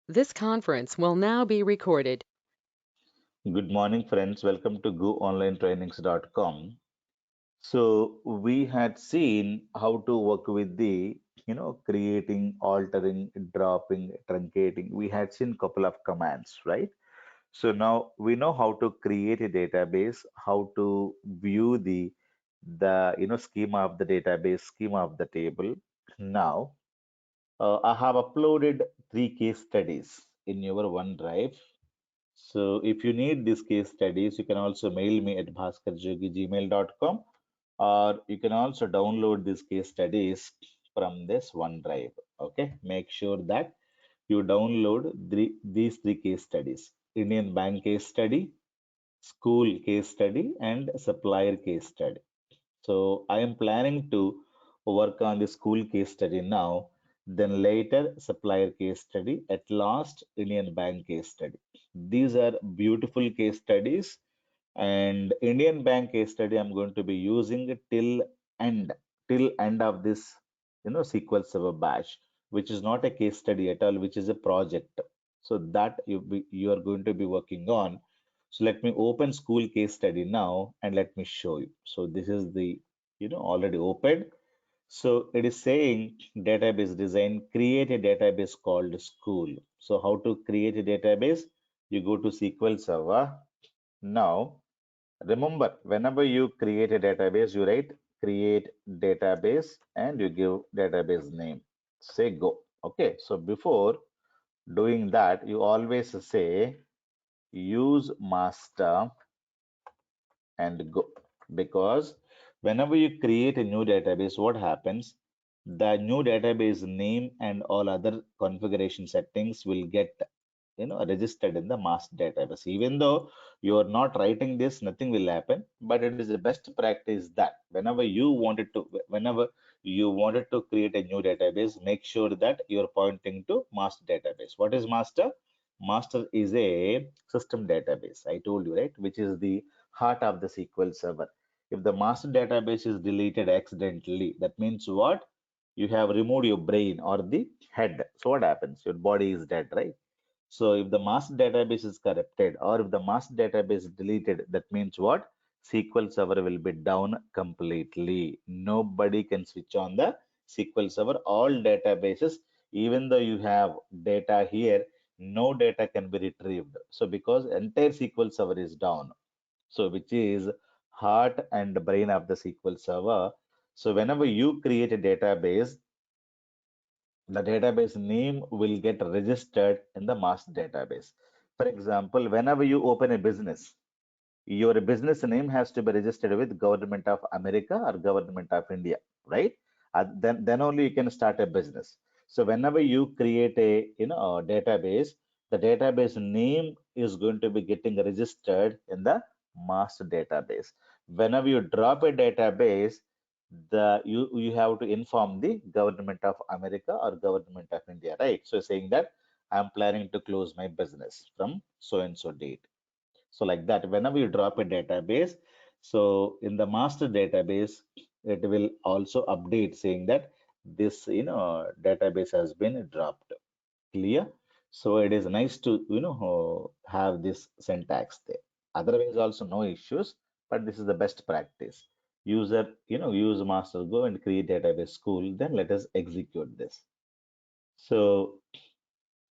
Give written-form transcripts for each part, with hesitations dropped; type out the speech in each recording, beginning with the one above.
This conference will now be recorded. Good morning, friends. Welcome to GoOnlineTrainings.com. So we had seen how to work with the, creating, altering, dropping, truncating. We had seen couple of commands, right? So now we know how to create a database, how to view the schema of the database, schema of the table. Now I have uploaded 3 case studies in your OneDrive. So if you need these case studies, you can also mail me at bhaskarjogi@gmail.com, or you can also download these case studies from this OneDrive. Okay, make sure that you download these 3 case studies: Indian Bank case study, school case study, and supplier case study. So I am planning to work on the school case study now, then later supplier case study, at last Indian bank case study. These are beautiful case studies, and Indian bank case study I'm going to be using end till end of this SQL Server batch, which is not a case study at all, which is a project. So that you are going to be working on. So let me open school case study now and let me show you. So this is the already opened. So it is saying database design, create a database called school. So how to create a database? You go to SQL Server. Now, remember, whenever you create a database, you write create database and you give database name. Say go. Okay. So before doing that, you always say use master and go, because whenever you create a new database, what happens? The new database name and all other configuration settings will get registered in the master database. Even though you are not writing this, nothing will happen, but it is the best practice that whenever you wanted to create a new database, make sure that you're pointing to master database. What is master? Master is a system database, I told you, right, which is the heart of the SQL Server. If the master database is deleted accidentally, that means what? You have removed your brain or the head. So what happens? Your body is dead, right? So if the master database is corrupted or if the master database is deleted, that means what? SQL Server will be down completely. Nobody can switch on the SQL Server. All databases, even though you have data here, no data can be retrieved. So because entire SQL Server is down, so which is heart and brain of the SQL Server. So whenever you create a database, the database name will get registered in the master database. For example, whenever you open a business, your business name has to be registered with Government of America or Government of India, right? Then only you can start a business. So whenever you create a database, the database name is going to be getting registered in the master database. Whenever you drop a database, you have to inform the Government of America or Government of India, right? So saying that I'm planning to close my business from so and so date. So like that, whenever you drop a database, so in the master database, it will also update saying that this database has been dropped. Clear? So it is nice to have this syntax there. Otherwise, also no issues, but this is the best practice. Use master go and create database school. Then let us execute this. So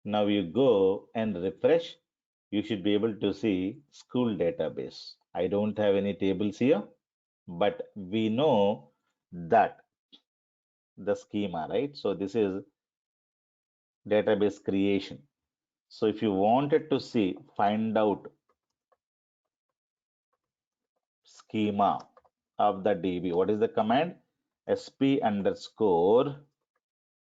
now you go and refresh, you should be able to see school database. I don't have any tables here, but we know that the schema, right? So this is database creation. So if you wanted to see, find out schema of the DB, what is the command? SP underscore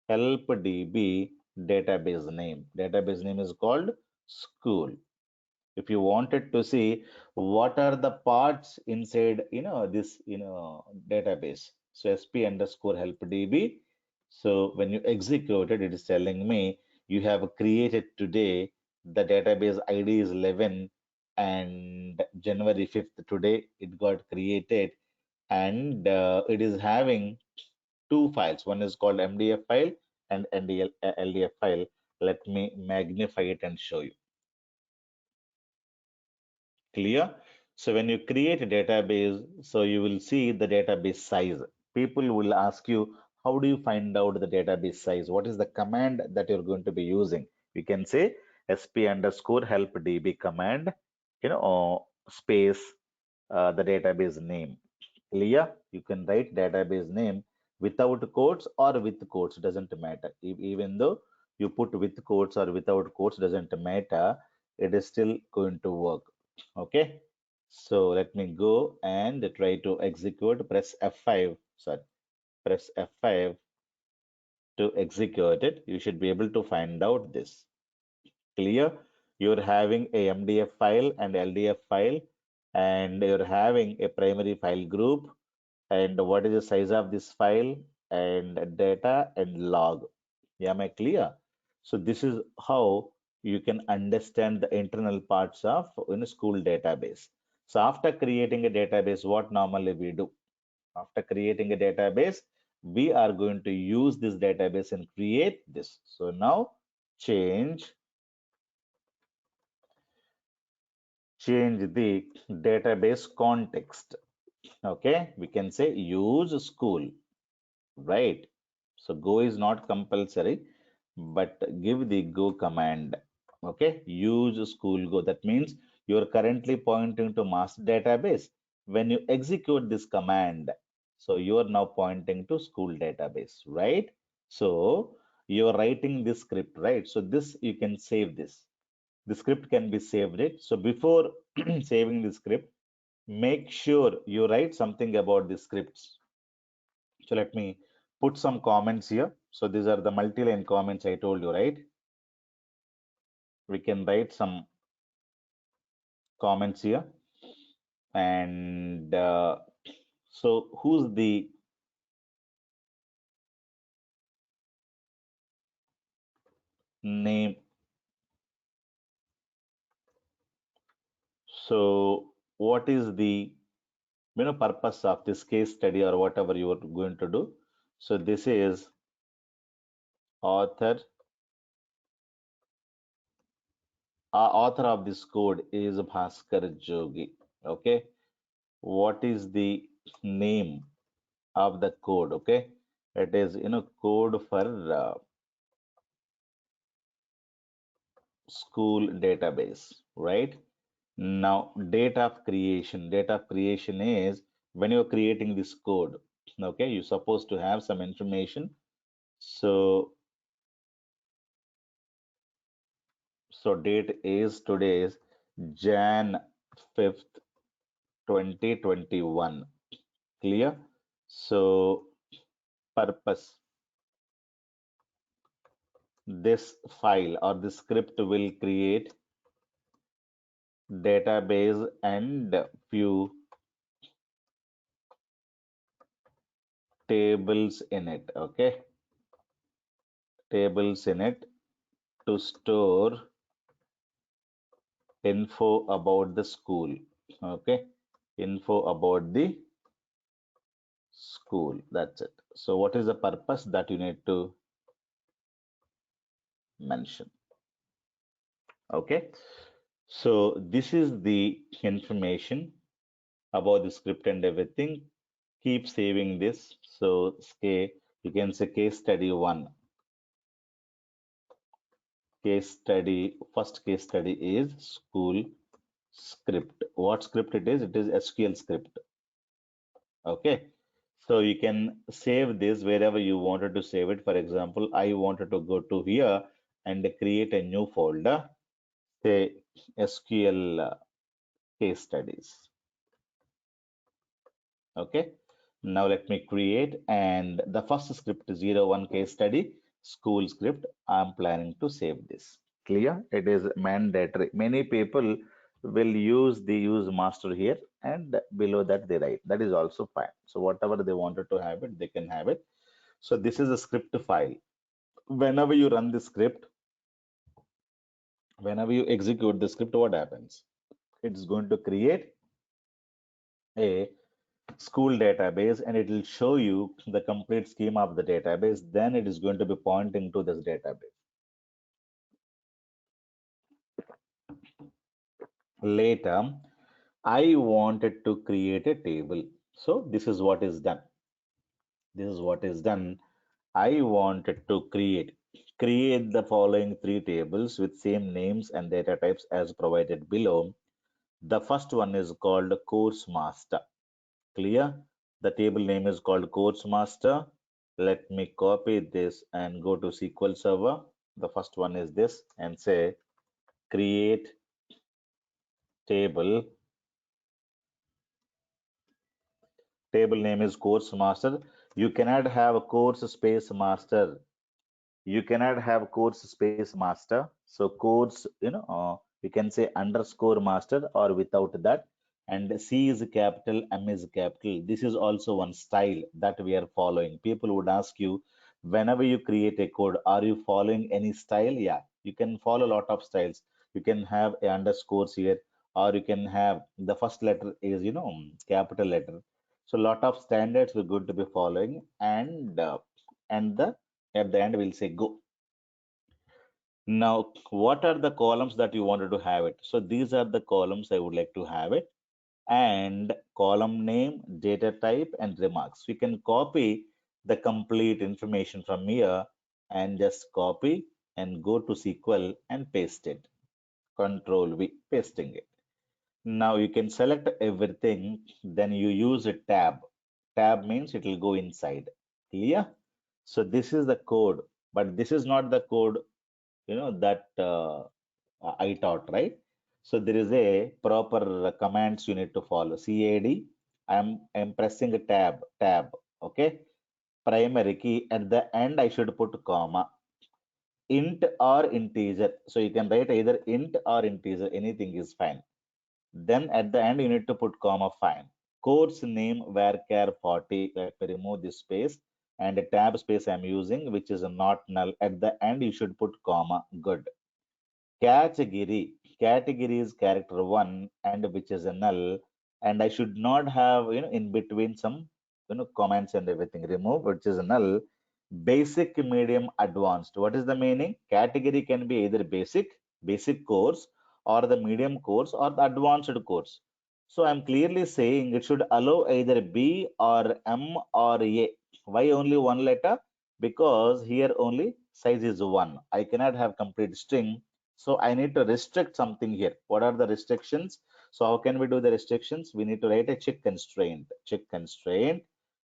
help DB database name. Database name is called school. If you wanted to see what are the parts inside this database, so sp underscore help db. So when you execute it, it is telling me you have created today, the database id is 11 and January 5th today it got created, and it is having two files. One is called mdf file and ldf file. Let me magnify it and show you. Clear? So when you create a database, so you will see the database size. People will ask you, how do you find out the database size? What is the command that you're going to be using? You can say sp underscore help db command, space the database name. Clear? You can write database name without quotes or with quotes, doesn't matter. Even though you put with quotes or without quotes, doesn't matter. It is still going to work. Okay. So let me go and try to execute. Press F5. Sorry, press F5 to execute it. You should be able to find out this. Clear? You're having a MDF file and LDF file, and you're having a primary file group, and what is the size of this file, and data and log. Yeah, am I clear? So this is how you can understand the internal parts of school database. So after creating a database, what normally we do? After creating a database, we are going to use this database and create this. So now change change the database context. Okay, we can say use school, right? So go is not compulsory, but give the go command. Okay, use school go. That means you're currently pointing to master database. When you execute this command, so you are now pointing to school database, right? So you're writing this script, right? So this you can save this. The script can be saved it. So before saving the script, make sure you write something about the scripts. So let me put some comments here. So these are the multi-line comments I told you, right? We can write some comments here. And so who's the name? So what is the purpose of this case study or whatever you are going to do? So this is author. Author of this code is Bhaskar Jogi. Okay. What is the name of the code? Okay. It is code for school database, right? Now, date of creation is when you're creating this code, okay, you're supposed to have some information. So, so date is today is Jan 5th, 2021. Clear? So, purpose, this file or this script will create database and few tables in it, okay? Tables in it to store info about the school. Okay, info about the school. That's it. So, what is the purpose that you need to mention? Okay, so this is the information about the script and everything. Keep saving this. So, you can say case study one. First case study is school script. What script it is? It is SQL script. Okay, so you can save this wherever you wanted to save it. For example, I wanted to go to here and create a new folder, say SQL case studies. Okay, now let me create, and the first script 01 case study school script. I'm planning to save this. Clear? It is mandatory. Many people will use the use master here, and below that they write. That is also fine. So whatever they wanted to have it, they can have it. So this is a script file. Whenever you run the script, whenever you execute the script, what happens? It's going to create a school database and it will show you the complete schema of the database. Then it is going to be pointing to this database. Later, I wanted to create a table. So this is what is done. This is what is done. I wanted to create the following three tables with same names and data types as provided below. The first one is called course master. Clear? The table name is called course master. Let me copy this and go to SQL Server. The first one is this and say create table. Table name is course master. You cannot have a course space master. You cannot have course space master. So course, you can say underscore master or without that. And C is capital, M is capital. This is also one style that we are following. People would ask you, whenever you create a code, are you following any style? Yeah, you can follow a lot of styles. You can have a underscores here, or you can have the first letter is, capital letter. So lot of standards we're going to be following, and the at the end we'll say go. Now, what are the columns that you wanted to have it? So these are the columns I would like to have it, and column name, data type, and remarks. We can copy the complete information from here and just copy and go to SQL and paste it. Control V, pasting it. Now you can select everything, then you use a tab. Tab means it will go inside. Clear? So this is the code, but this is not the code, that I taught, right? So there is a proper commands you need to follow. CAD, I'm pressing a tab, okay? Primary key at the end I should put comma. Int or integer. So you can write either int or integer, anything is fine. Then at the end you need to put comma, fine. Course name varchar 40. Let me remove this space and a tab space I'm using, which is not null. At the end you should put comma, good. Category is character one and which is a null, and I should not have in between some comments and everything. Remove which is a null. Basic, medium, advanced. What is the meaning? Category can be either basic course, or the medium course, or the advanced course. So I'm clearly saying it should allow either B or M or A. Why only one letter? Because here only size is one. I cannot have complete string, so I need to restrict something here. What are the restrictions? So how can we do the restrictions? We need to write a check constraint. Check constraint.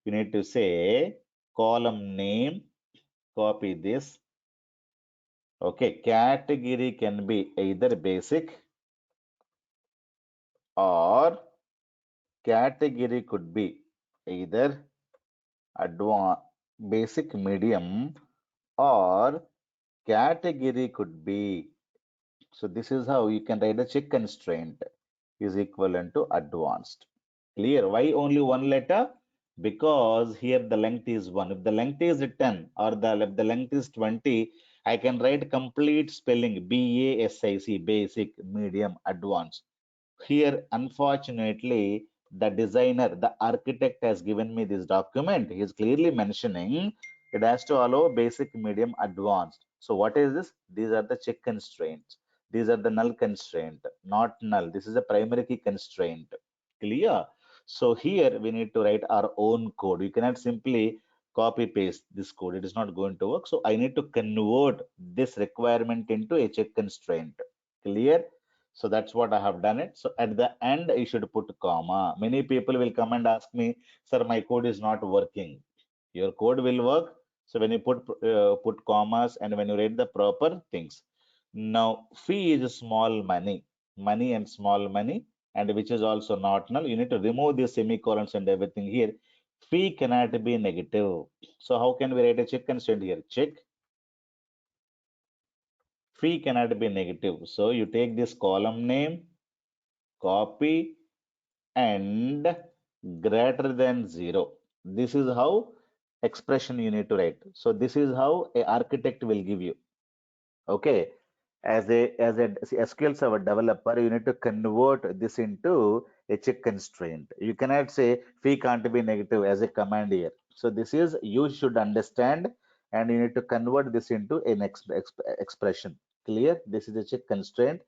You need to say column name, copy this. Okay, category can be either basic, or category could be either advanced, basic, medium, or category could be. So this is how you can write a check constraint is equivalent to advanced. Clear? Why only one letter? Because here the length is 1. If the length is 10, or if the length is 20, I can write complete spelling BASIC, basic, medium, advanced. Here, unfortunately, the designer, the architect has given me this document. He is clearly mentioning it has to allow basic, medium, advanced. So what is this? These are the check constraints. These are the null constraint, not null. This is a primary key constraint. Clear? So here we need to write our own code. You cannot simply copy paste this code. It is not going to work. So I need to convert this requirement into a check constraint. Clear? So that's what I have done it. So at the end, I should put comma. Many people will come and ask me, sir, my code is not working. Your code will work. So when you put commas and when you read the proper things. Now, fee is small money, money and small money, and which is also not null. You need to remove the semicolons and everything here. Fee cannot be negative. So how can we write a check constraint here? Check fee cannot be negative. So you take this column name, copy, and greater than 0. This is how expression you need to write. So this is how a architect will give you. Okay. As a SQL Server developer, you need to convert this into a check constraint. You cannot say fee can't be negative as a command here. So this is you should understand, and you need to convert this into an expression. Clear? This is a check constraint.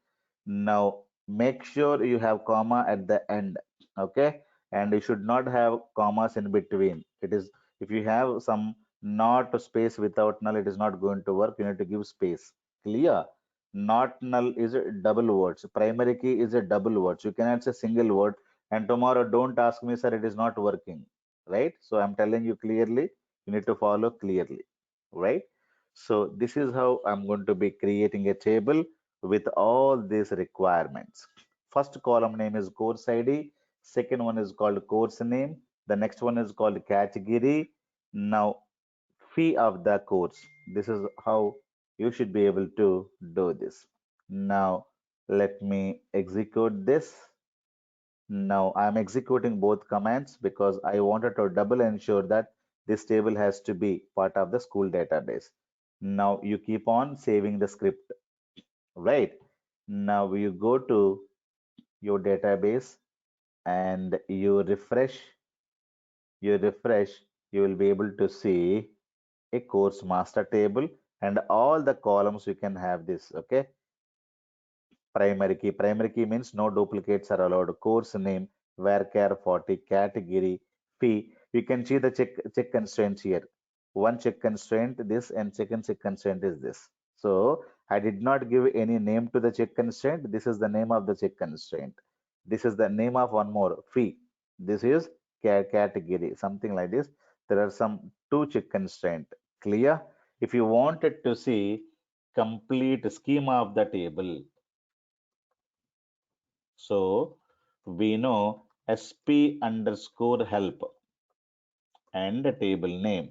Now make sure you have comma at the end, okay, and you should not have commas in between. It is, if you have some not space without null, it is not going to work. You need to give space. Clear? Not null is a double words, primary key is a double words, you cannot say single word. And tomorrow don't ask me, sir, it is not working, right? So I'm telling you clearly, you need to follow clearly, right? So this is how I'm going to be creating a table with all these requirements. First column name is course ID. Second one is called course name. The next one is called category. Now, fee of the course. This is how you should be able to do this. Now, let me execute this. Now, I'm executing both commands because I wanted to double ensure that this table has to be part of the school database. Now, you keep on saving the script, right? Now, you go to your database and you refresh, you will be able to see a course master table and all the columns you can have this, okay? Primary key. Primary key means no duplicates are allowed. Course name, varchar 40, category, fee. You can see the check constraints here. One check constraint this and second check constraint is this. So I did not give any name to the check constraint. This is the name of the check constraint. This is the name of one more fee. This is category, something like this. There are some two check constraint. Clear? If you wanted to see complete schema of the table, so we know sp underscore help and table name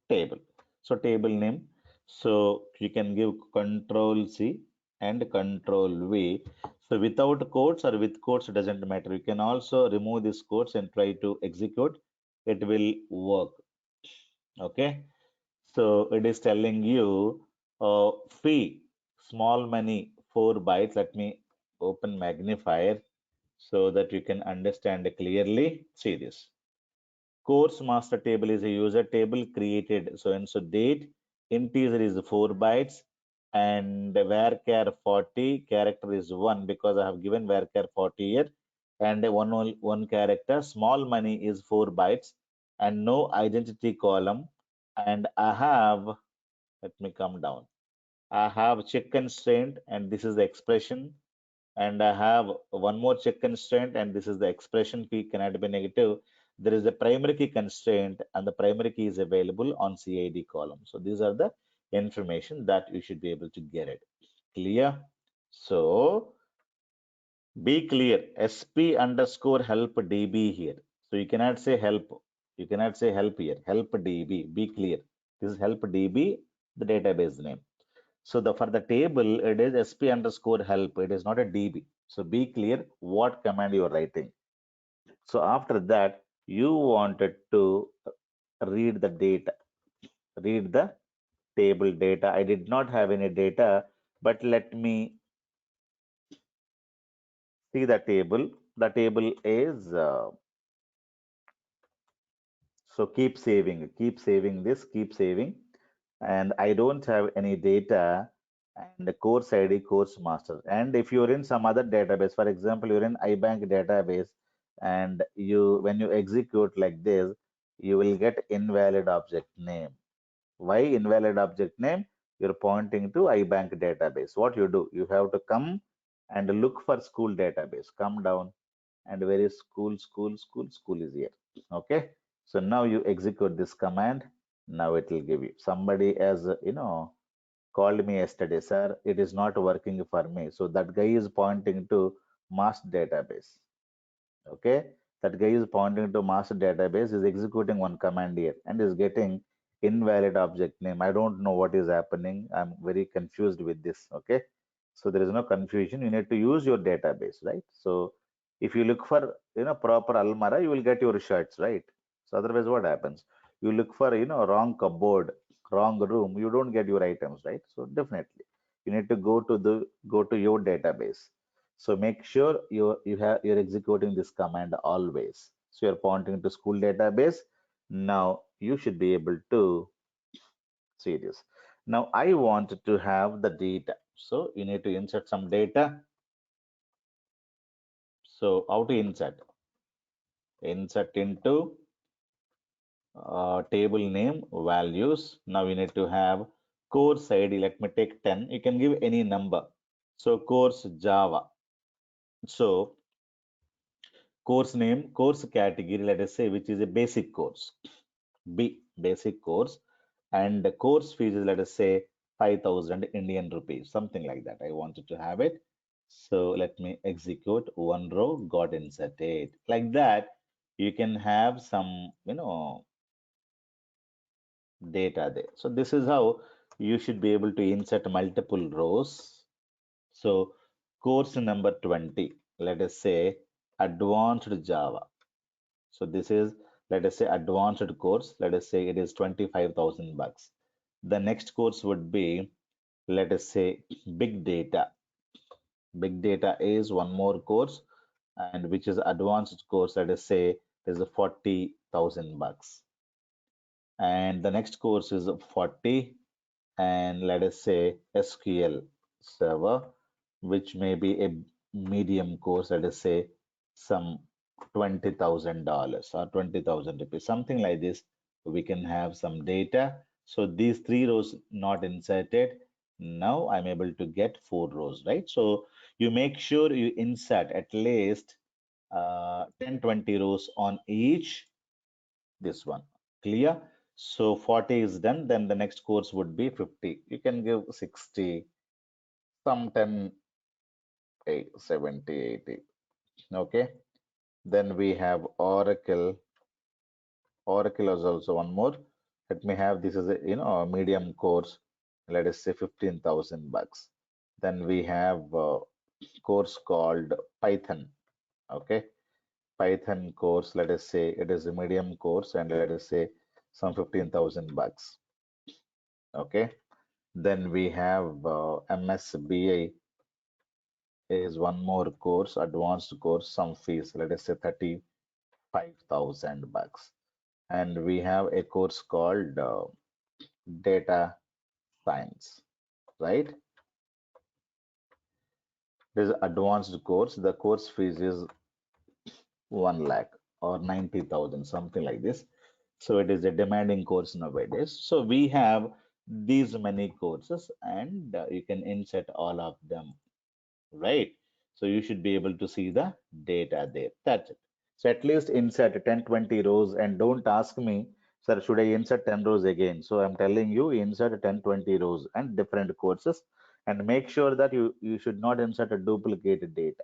table. So table name. So you can give control C and control V. So without quotes or with quotes doesn't matter. You can also remove these quotes and try to execute. It will work. Okay. So it is telling you fee small money 4 bytes. Let me open magnifier so that you can understand clearly. See this. Course master table is a user table created so and so date. Integer is 4 bytes and varchar 40 character is 1 because I have given varchar 40 here and one character. Small money is 4 bytes and no identity column. And I have, let me come down. I have check constraint and this is the expression, and I have one more check constraint, and this is the expression key cannot be negative. There is a primary key constraint, and the primary key is available on CID column. So these are the information that you should be able to get it. Clear? So be clear. SP underscore help DB here. So you cannot say help. You cannot say help here. Help DB. Be clear. This is help DB, the database name. So the for the table, it is sp underscore help. It is not a db. So be clear what command you are writing. So after that, you wanted to read the data, read the table data. I did not have any data, but let me see the table. The table is so keep saving this, keep saving. And I don't have any data and the course ID, course master. And if you're in some other database, for example, you're in iBank database, and you when you execute like this, you will get invalid object name. Why invalid object name? You're pointing to iBank database. What you do? You have to come and look for school database. Come down and where is school, school, school, school is here. Okay. So now you execute this command. Now it will give you. Somebody has, called me yesterday, sir, it is not working for me. So that guy is pointing to master database. Okay, that guy is pointing to master database, is executing one command here and is getting invalid object name. I don't know what is happening. I'm very confused with this. Okay, so there is no confusion. You need to use your database, right? So if you look for proper almara, you will get your shirts, right? So otherwise, what happens? You look for wrong cupboard, wrong room, you don't get your items, right? So definitely, you need to go to your database. So make sure you're executing this command always. So you're pointing to school database. Now you should be able to see this. Now I want to have the data. So you need to insert some data. So how to insert? Insert into table name values. Now you need to have course ID. Let me take 10. You can give any number. So course Java. So course name, course category, let us say, which is a basic course. B, basic course. And the course fees is, let us say, 5,000 Indian rupees, something like that. I wanted to have it. So let me execute one row, got inserted. Like that, you can have some, data there. So this is how you should be able to insert multiple rows. So course number 20, let us say advanced Java. So this is, let us say, advanced course. Let us say it is 25,000 bucks. The next course would be, let us say, big data. Big data is one more course, and which is advanced course. Let us say is a 40,000 bucks. And the next course is 40, and let us say SQL Server, which may be a medium course, let us say some $20,000 or 20,000 rupees, something like this. We can have some data. So these three rows not inserted. Now I'm able to get four rows, right? So you make sure you insert at least 10, 20 rows on each this one. Clear? So 40 is done. Then the next course would be 50. You can give 60, some 10, 8, 70, 80. Okay. Then we have Oracle. Oracle is also one more. Let me have this as a a medium course. Let us say 15,000 bucks. Then we have a course called Python. Okay. Python course. Let us say it is a medium course, and let us say some 15,000 bucks. Okay. Then we have MSBA is one more course, advanced course, some fees, let us say 35,000 bucks. And we have a course called data science, right? This is advanced course. The course fees is 1 lakh or 90,000, something like this. So it is a demanding course nowadays. So we have these many courses, and you can insert all of them, right? So you should be able to see the data there. That's it. So at least insert 10, 20 rows, and don't ask me, sir, should I insert 10 rows again? So I'm telling you, insert 10, 20 rows and different courses, and make sure that you should not insert a duplicated data.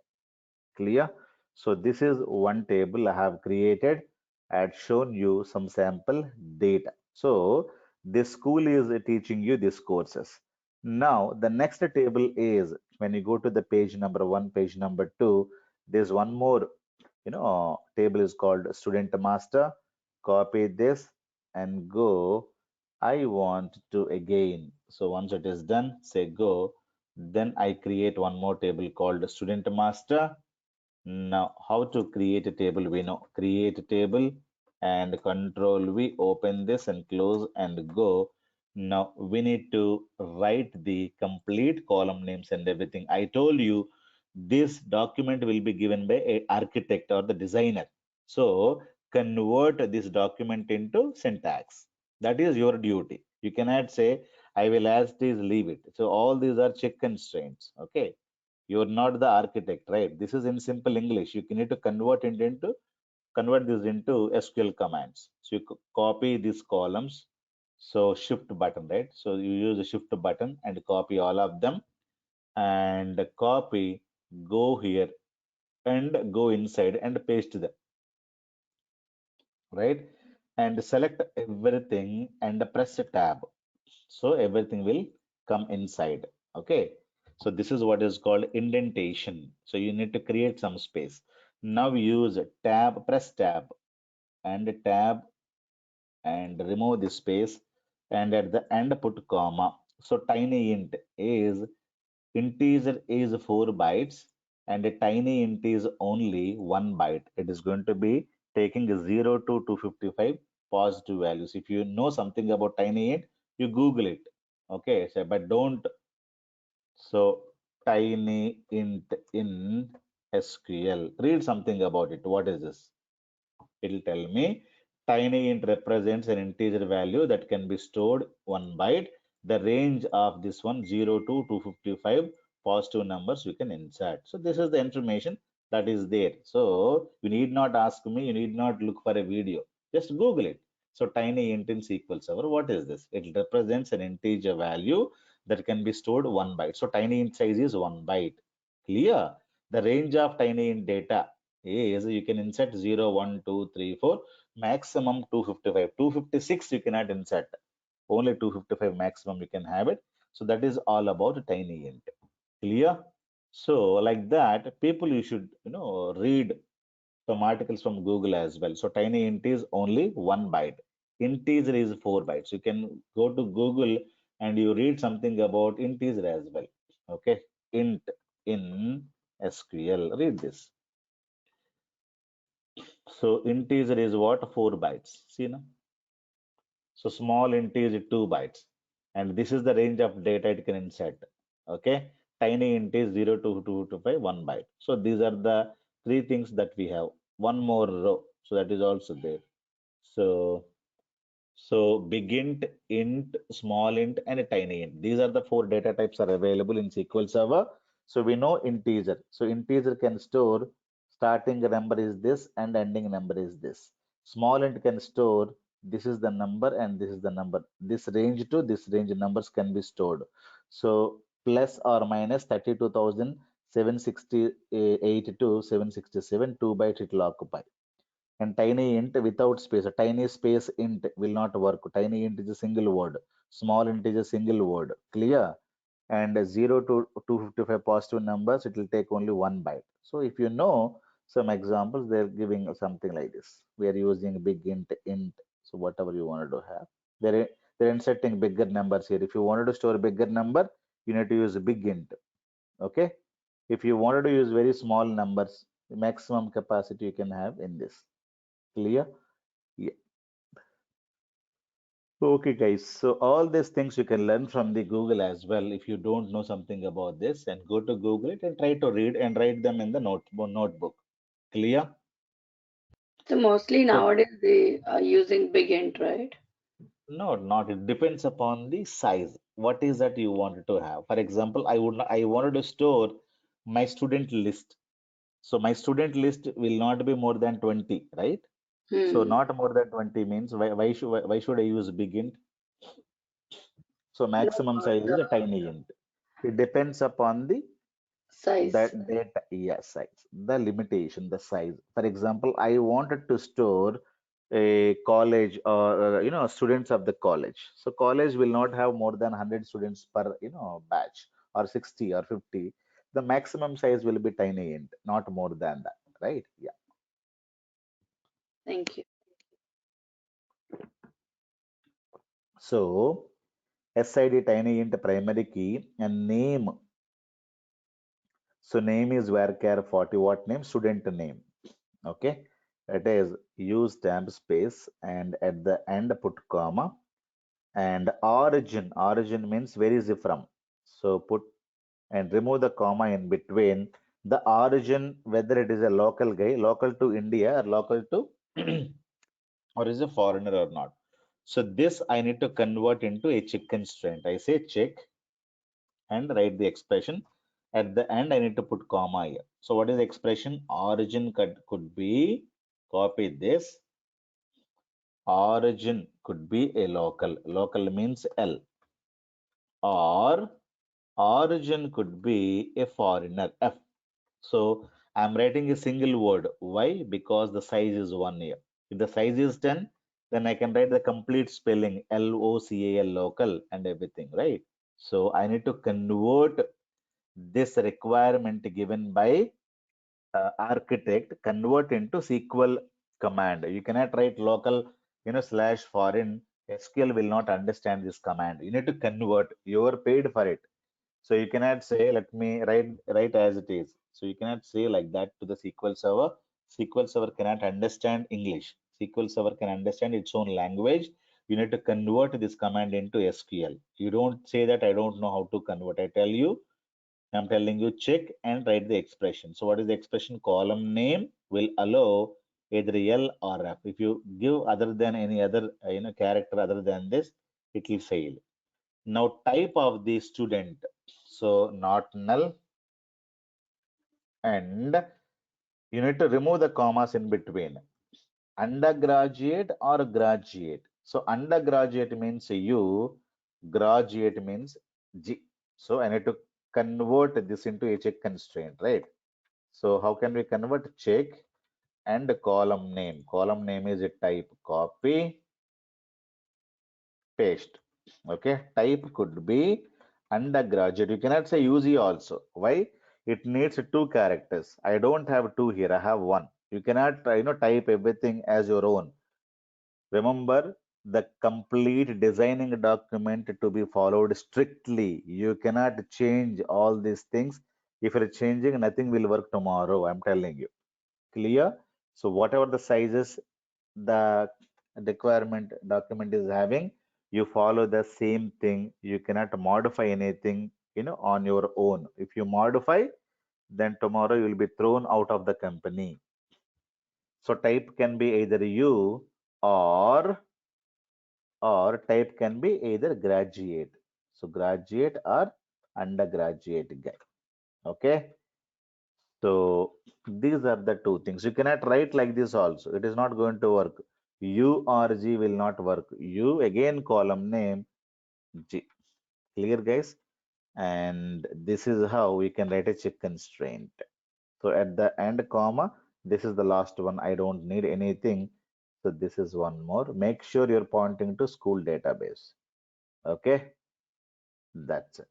Clear? So this is one table I have created. I had shown you some sample data. So this school is teaching you these courses. Now the next table is when you go to the page number one, page number two, there's one more, table is called student master. Copy this and go. I want to again. So once it is done, say go. Then I create one more table called student master. Now, how to create a table? We know create a table and control V, open this and close and go. Now, we need to write the complete column names and everything. I told you this document will be given by a architect or the designer. So, convert this document into syntax. That is your duty. You cannot say, I will as it is leave it. So, all these are check constraints. Okay, you're not the architect, right? This is in simple English. You need to convert this into SQL commands. So you copy these columns. So shift button, right? So you use the shift button and copy all of them, and copy, go here and go inside and paste them, right? And select everything and press tab. So everything will come inside. Okay. So this is what is called indentation. So you need to create some space. Now use tab, press tab and remove the space, and at the end put comma. So tiny int is integer is 4 bytes, and a tiny int is only 1 byte. It is going to be taking a 0 to 255 positive values. If you know something about tiny int, you Google it. Okay, so but don't. So tiny int in SQL. Read something about it. What is this? It'll tell me tiny int represents an integer value that can be stored 1 byte. The range of this one 0 to 255 positive numbers we can insert. So this is the information that is there. So you need not ask me, you need not look for a video. Just Google it. So tiny int in SQL Server, what is this? It represents an integer value that can be stored 1 byte. So tiny int size is 1 byte. Clear? The range of tiny int data is you can insert 0, 1, 2, 3, 4, maximum 255. 256 you cannot insert. Only 255 maximum you can have it. So that is all about tiny int. Clear? So like that, people you should read some articles from Google as well. So tiny int is only 1 byte. Integer is 4 bytes. You can go to Google and you read something about integer as well. Okay, int in SQL. Read this. So integer is what? 4 bytes. See now. So small int is 2 bytes. And this is the range of data it can insert. Okay. Tiny int is 0 to 2 to 5, 1 byte. So these are the three things that we have. One more row. So that is also there. So big int, small int, and a tiny int. These are the four data types are available in SQL Server. So we know integer. So integer can store starting number is this and ending number is this. Small int can store this is the number and this is the number. This range to this range numbers can be stored. So plus or minus 32,768 to 767 2 bytes it will occupy. And tiny int without space, a tiny space int will not work. Tiny int is a single word, small int is a single word. Clear? And 0 to 255 positive numbers, it will take only 1 byte. So if you know some examples, they're giving something like this. We are using big int. So whatever you wanted to have, they're inserting bigger numbers here. If you wanted to store a bigger number, you need to use a big int. Okay. If you wanted to use very small numbers, the maximum capacity you can have in this. Clear? Yeah. Okay, guys. So all these things you can learn from the Google as well. If you don't know something about this, and go to Google it and try to read and write them in the notebook. Clear? So mostly So nowadays they are using big int, right? no, not it depends upon the size. What is that you wanted to have? For example, I wanted to store my student list. So my student list will not be more than 20, right? So Hmm. not more than 20 means why should I use big int? So No, maximum size the is a tiny int. It depends upon the size. that data, yeah, size, the limitation, the size. For example, I wanted to store a college or students of the college. So college will not have more than 100 students per batch, or 60 or 50. The maximum size will be tiny int, not more than that, right? Yeah. Thank you. So SID tiny int primary key and name. So name is varchar 40. What name? Student name. Okay. That is use stamp space and at the end put comma. And origin means where is it from? So put and remove the comma in between. The origin, whether it is a local guy, local to India or local to or is a foreigner or not. So this I need to convert into a check constraint. I say check and write the expression. At the end, I need to put comma here. So what is the expression? Origin could be, copy this. Origin could be a local. Local means L. Or origin could be a foreigner, F. So I'm writing a single word. Why? Because the size is 1 here. If the size is 10, then I can write the complete spelling LOCAL, local, and everything, right? So I need to convert this requirement given by architect, convert into SQL command. You cannot write local, slash foreign. SQL will not understand this command. You need to convert. You are paid for it. So you cannot say, let me write as it is. So you cannot say like that to the SQL Server. SQL Server cannot understand English. SQL Server can understand its own language. you need to convert this command into SQL. You don't say that I don't know how to convert. I'm telling you check and write the expression. So what is the expression? Column name will allow either L or F. If you give other than any other character other than this, it will fail. Now type of the student. So not null, and you need to remove the commas in between. Undergraduate or graduate. So undergraduate means U, graduate means G. So I need to convert this into a check constraint, right? So how can we convert check and column name? Column name is a type copy, paste. Okay, type could be undergraduate. You cannot say UG also. Why? It needs two characters. I don't have two here. I have one. You cannot, type everything as your own. Remember the complete designing document to be followed strictly. You cannot change all these things. If you're changing, nothing will work tomorrow. I'm telling you. Clear? So whatever the sizes the requirement document is having, you follow the same thing. You cannot modify anything, on your own. If you modify, then tomorrow you will be thrown out of the company. So type can be either you or type can be either graduate. So graduate or undergraduate guy. Okay. So these are the two things. You cannot write like this also. It is not going to work. U or G will not work. U again column name G. Clear guys? And this is how we can write a check constraint. So at the end comma, this is the last one. I don't need anything. So this is one more. Make sure you're pointing to school database. Okay, that's it.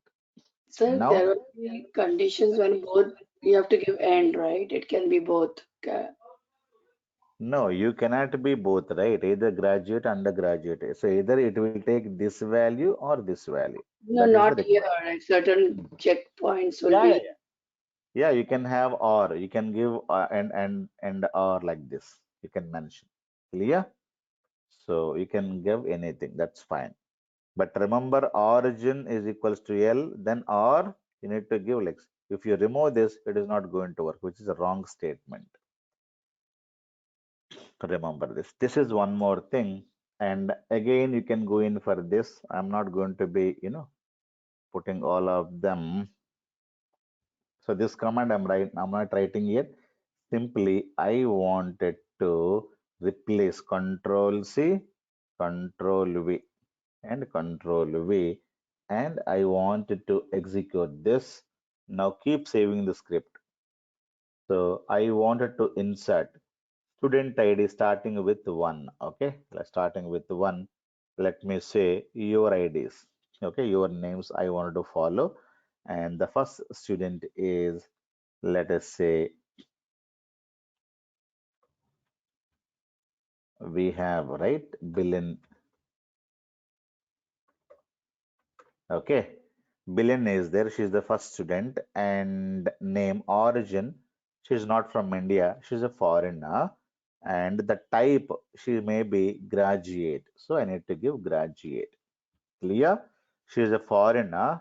So there Now, will be conditions when both you have to give and, right? It can be both. no, you cannot be both, right? Either graduate, undergraduate. So either it will take this value or this value. No, That is the not here. requirement. Like certain checkpoints will Yeah, yeah, be. yeah. Yeah, you can have or. You can give and or like this. You can mention. Clear? So you can give anything. That's fine. But remember, origin is equals to L, then or you need to give like. If you remove this, it is not going to work, which is a wrong statement. Remember this. This is one more thing. And again, you can go in for this. I'm not going to be, putting all of them. So this command I'm not writing yet. Simply, I wanted to replace Control C, Control V, and Control V, and I wanted to execute this. Now keep saving the script. So I wanted to insert student ID starting with 1. Okay, starting with 1. Let me say your IDs. Okay, your names I wanted to follow. And the first student is, let us say, we have, right, Bilin. Okay, Bilin is there. She's the first student. And name, origin, she's not from India. She's a foreigner. And the type, she may be graduate. So I need to give graduate. Clear? She is a foreigner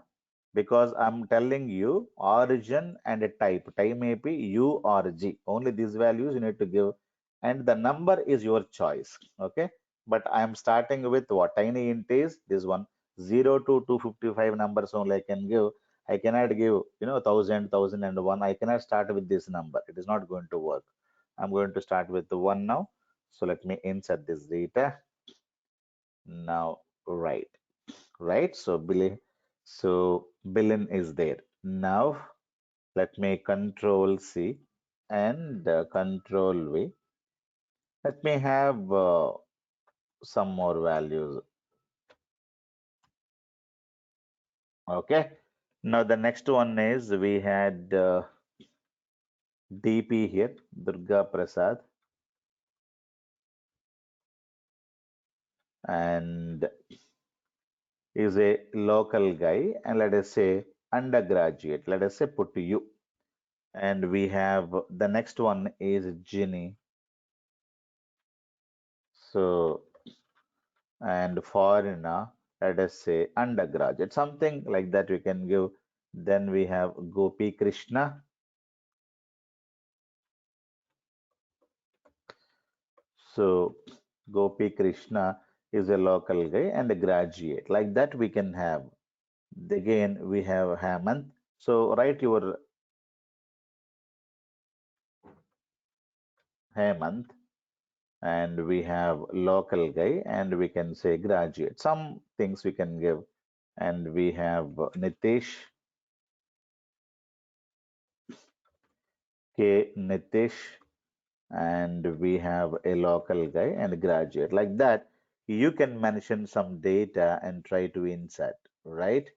because I'm telling you origin and a type. Type may be U or G. Only these values you need to give, and the number is your choice. Okay, but I am starting with what tiny int is this one 0 to 255 numbers only I can give. I cannot give 1000, 1001. I cannot start with this number. It is not going to work. I'm going to start with the one now. So let me insert this data now. Right? So billion is there. Now let me control C and control V. Let me have some more values. Okay. Now the next one is we had DP here, Durga Prasad, and is a local guy, and let us say undergraduate. Let us say put you. And we have the next one is Ginny. So and foreigner, let us say undergraduate, something like that we can give. Then we have Gopi Krishna. So Gopi Krishna is a local guy and a graduate. Like that we can have. Again, we have Hemant. So write your Hemant, and we have local guy, and we can say graduate. Some things we can give. And we have Nitish, K. Nitish, and we have a local guy and graduate. Like that, you can mention some data and try to insert, right?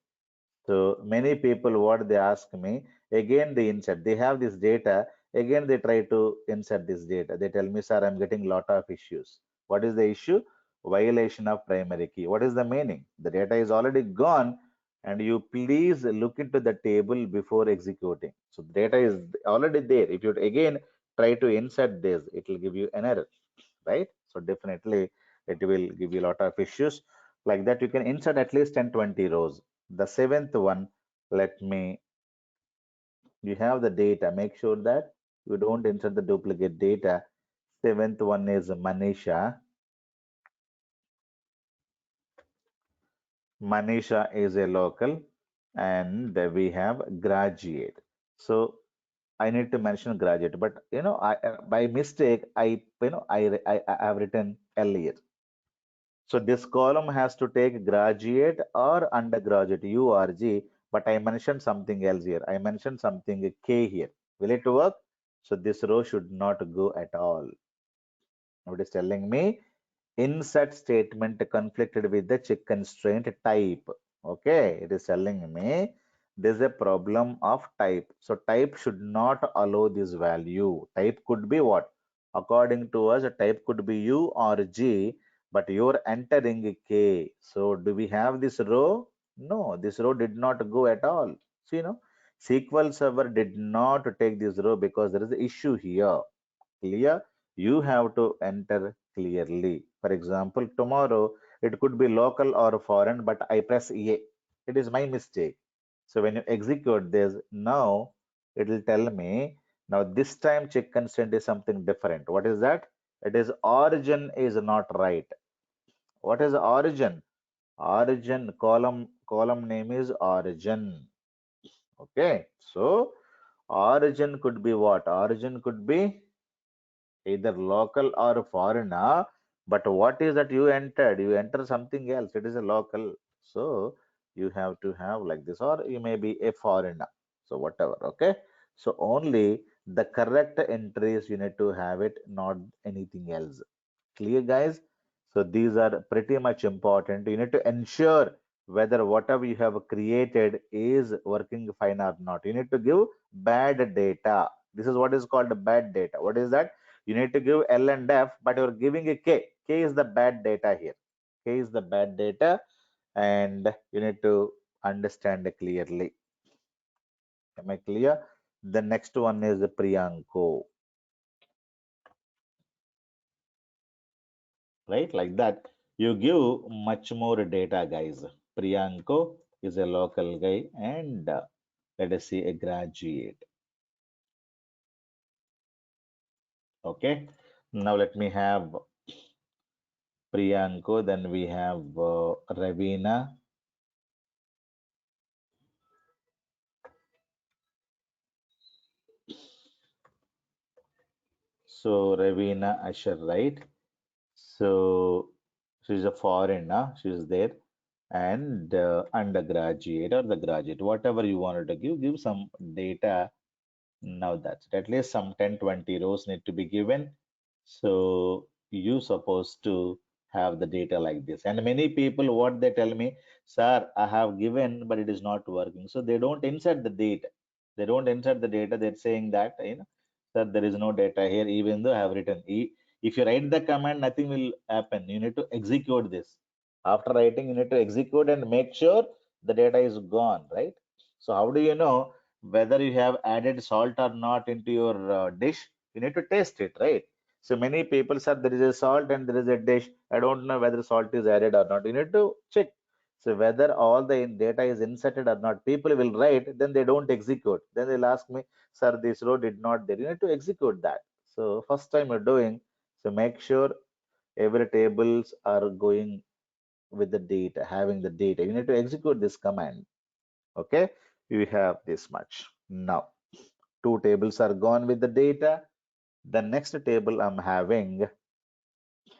So many people, what they ask me, again they insert. They have this data, again they try to insert this data. They tell me, sir, I'm getting lot of issues. What is the issue? Violation of primary key. What is the meaning? The data is already gone, and you please look into the table before executing. So the data is already there. If you again try to insert this, it will give you an error, right? So definitely it will give you a lot of issues. Like that, you can insert at least 10, 20 rows. The seventh one, let me, you have the data. Make sure that you don't insert the duplicate data. Seventh one is Manisha. Manisha is a local, and we have graduate. So I need to mention graduate, but I by mistake I have written earlier. So this column has to take graduate or undergraduate, URG, but I mentioned something else here. I mentioned something K here. Will it work? So this row should not go at all. Now it is telling me insert statement conflicted with the check constraint type. Okay, it is telling me there's a problem of type. So type should not allow this value. Type could be what? According to us, a type could be U or G, but you're entering K. So do we have this row? No, this row did not go at all. So, SQL Server did not take this row because there is an issue here. Clear? You have to enter clearly. For example, tomorrow it could be local or foreign, but I press A. It is my mistake. So when you execute this, now it will tell me, now this time check consent is something different. What is that? It is origin is not right. What is origin? Origin column name is origin. Okay. So origin could be what? Origin could be either local or foreigner, but what is that you entered? You enter something else. It is a local. So you have to have like this, or you may be a foreigner. So whatever, okay? So only the correct entries you need to have it, not anything else. Clear, guys? So these are pretty much important. You need to ensure whether whatever you have created is working fine or not. You need to give bad data. This is what is called bad data. What is that? You need to give L and F, but you're giving a K. K is the bad data here. K is the bad data, and you need to understand clearly. Am I clear? The next one is Priyanko, right? Like that. You give much more data, guys. Priyanko is a local guy, and let us see a graduate. Okay. Now let me have Priyanko, then we have Ravina. So Ravina Asher, right? So she's a foreigner, she's there, and undergraduate or the graduate, whatever you wanted to give some data. Now that's it. At least some 10, 20 rows need to be given. So you supposed to have the data like this. And many people, what they tell me, sir, I have given, but it is not working. So they don't insert the data. They don't insert the data. They're saying that, sir, there is no data here, even though I have written. If you write the command, nothing will happen. You need to execute this. After writing, you need to execute and make sure the data is gone, right? So how do you know whether you have added salt or not into your dish? You need to taste it, right? So many people said there is a salt and there is a dish. I don't know whether salt is added or not. You need to check. So whether all the data is inserted or not, people will write, then they don't execute. Then they'll ask me, sir, this row did not there. You need to execute that. So first time you're doing, so make sure every tables are going with the data, having the data. You need to execute this command. Okay, you have this much. Now, two tables are gone with the data. The next table I'm having,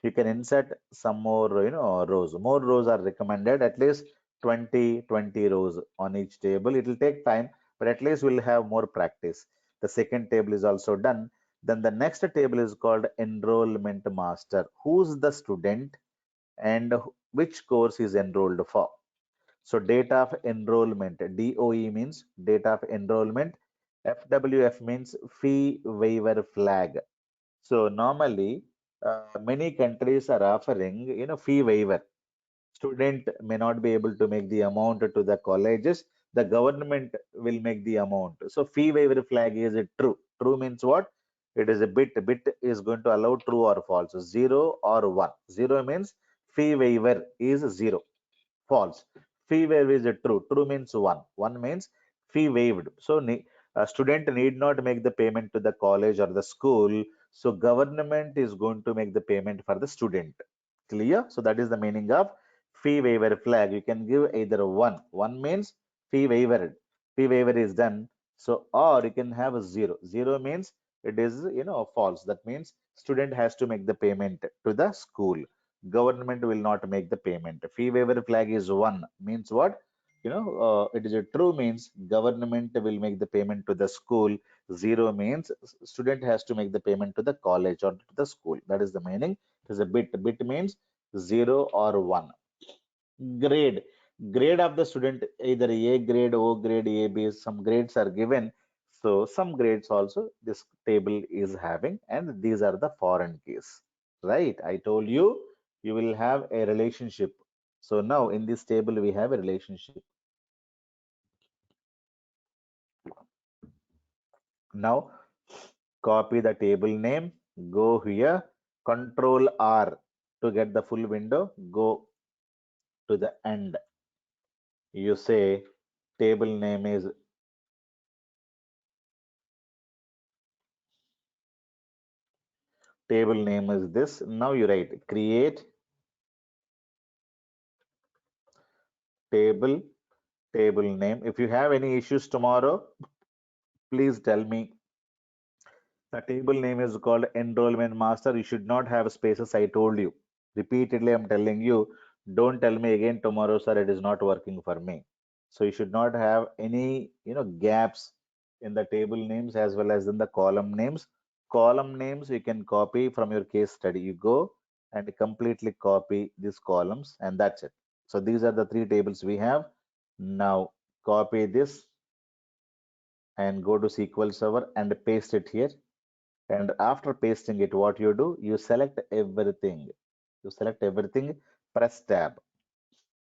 you can insert some more, rows. More rows are recommended, at least 20 rows on each table. It will take time, but at least we'll have more practice. The second table is also done. Then the next table is called enrollment master. Who's the student and which course is enrolled for? So date of enrollment, DOE means date of enrollment. FWF means fee waiver flag. So normally, many countries are offering, fee waiver. Student may not be able to make the amount to the colleges. The government will make the amount. So fee waiver flag is it true? True means what? It is a bit. Bit is going to allow true or false. Zero or one. Zero means fee waiver is zero. False. Fee waiver is a true. True means one. One means fee waived. So a student need not make the payment to the college or the school. So government is going to make the payment for the student. Clear? So that is the meaning of fee waiver flag. You can give either one. One means fee waiver. Fee waiver is done. So or you can have a zero. Zero means it is false. That means student has to make the payment to the school. Government will not make the payment. Fee waiver flag is one means what? It is a true means government will make the payment to the school. Zero means student has to make the payment to the college or to the school. That is the meaning. It is a bit. Bit means zero or one. Grade. Grade of the student, either A grade, O grade, A, B, some grades are given. So some grades also this table is having, and these are the foreign keys. Right? I told you you will have a relationship. So now in this table we have a relationship. Now copy the table name, go here, Control R to get the full window, go to the end. You say table name is this. Now you write create table, table name. If you have any issues tomorrow, please tell me. The table name is called enrollment master. You should not have spaces. I told you repeatedly. I'm telling you, don't tell me again tomorrow, sir. It is not working for me. So you should not have any, gaps in the table names as well as in the column names. Column names you can copy from your case study. You go and completely copy these columns, and that's it. So these are the three tables we have. Now copy this and go to SQL Server and paste it here. And after pasting it, what you do, you select everything. You select everything, press tab.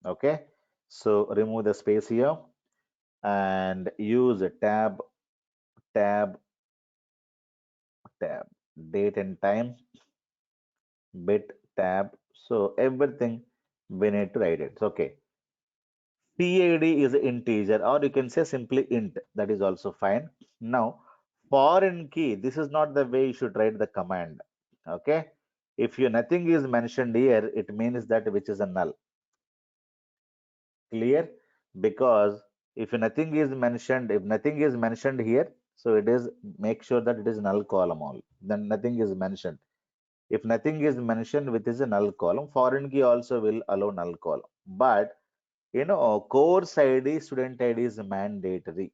Okay. So remove the space here and use a tab, tab, tab, date and time, bit, tab. So everything we need to write it. Okay. PID is an integer, or you can say simply int. That is also fine. Now, foreign key, this is not the way you should write the command. Okay. If you nothing is mentioned here, it means that which is a null. Clear? Because if nothing is mentioned, if nothing is mentioned here, so it is make sure that it is null column all. Then nothing is mentioned. If nothing is mentioned, which is a null column, foreign key also will allow null column. But course ID, student ID is mandatory.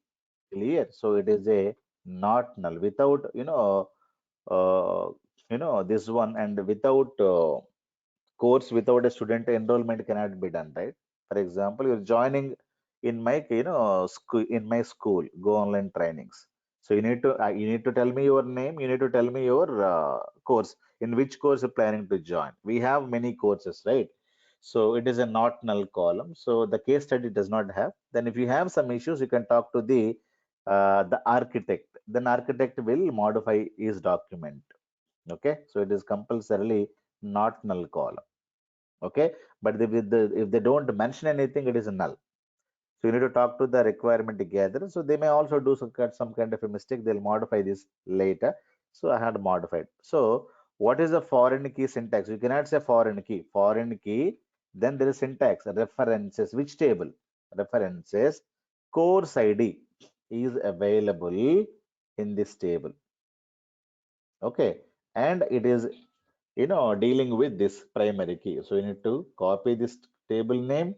Clear? So it is a not null without, uh, this one, and without course without a student enrollment cannot be done, right? For example, you're joining in my, school, in my school, go online trainings. So you need to tell me your name. You need to tell me your course. In which course you're planning to join? We have many courses, right? So it is a not null column. So the case study does not have. Then if you have some issues, you can talk to the architect. Then architect will modify his document. Okay, so it is compulsorily not null column. Okay, but if they don't mention anything, it is null. So you need to talk to the requirement together. So they may also do some kind of a mistake. They'll modify this later. So I had modified. So what is a foreign key syntax? You cannot say foreign key. Foreign key. Then there is syntax references. Which table? References. Course ID is available in this table. Okay, and it is dealing with this primary key. So you need to copy this table name,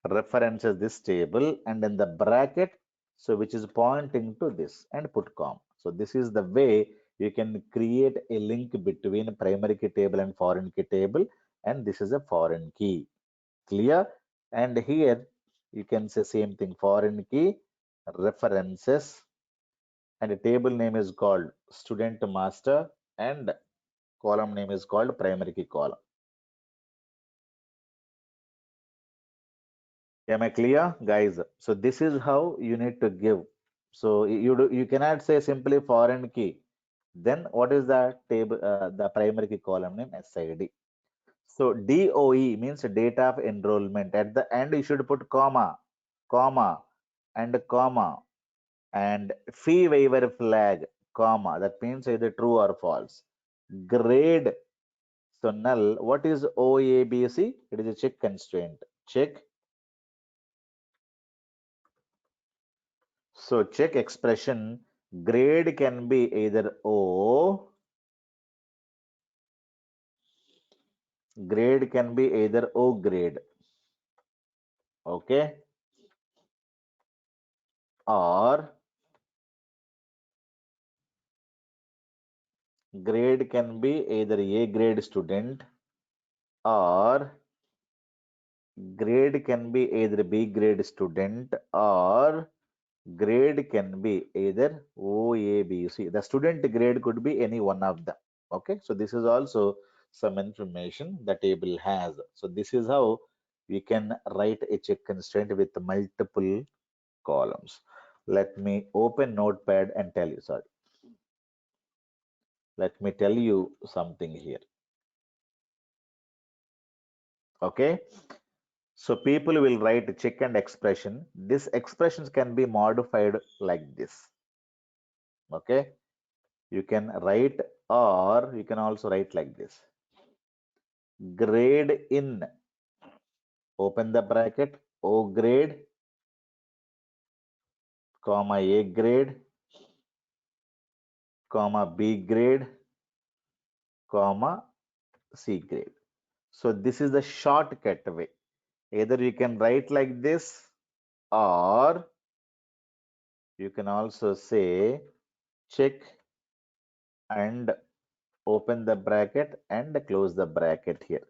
references this table, and in the bracket, so which is pointing to this, and put com. So this is the way you can create a link between primary key table and foreign key table, and this is a foreign key. Clear? And here you can say same thing, foreign key references, and the table name is called student master, and column name is called primary key column. Am I clear, guys? So this is how you need to give. So you cannot say simply foreign key. Then what is the table, the primary key column name? SID. So DOE means date of enrollment. At the end, you should put comma, and fee waiver flag, comma. That means either true or false. Grade. So null. What is OABC? It is a check constraint. Check. So check expression, grade can be either O grade, okay, or grade can be either A grade student, or grade can be either B grade student, or grade can be either O, A, B, C. The student grade could be any one of them. Okay, so this is also some information the table has. So this is how we can write a check constraint with multiple columns. Let me open Notepad and tell you, sorry. Let me tell you something here. Okay, so people will write check and expression. These expressions can be modified like this. Okay, you can write, or you can also write like this. Grade in, open the bracket, O grade, comma A grade, comma B grade, comma C grade. So this is the shortcut way. Either you can write like this, or you can also say check and open the bracket and close the bracket here.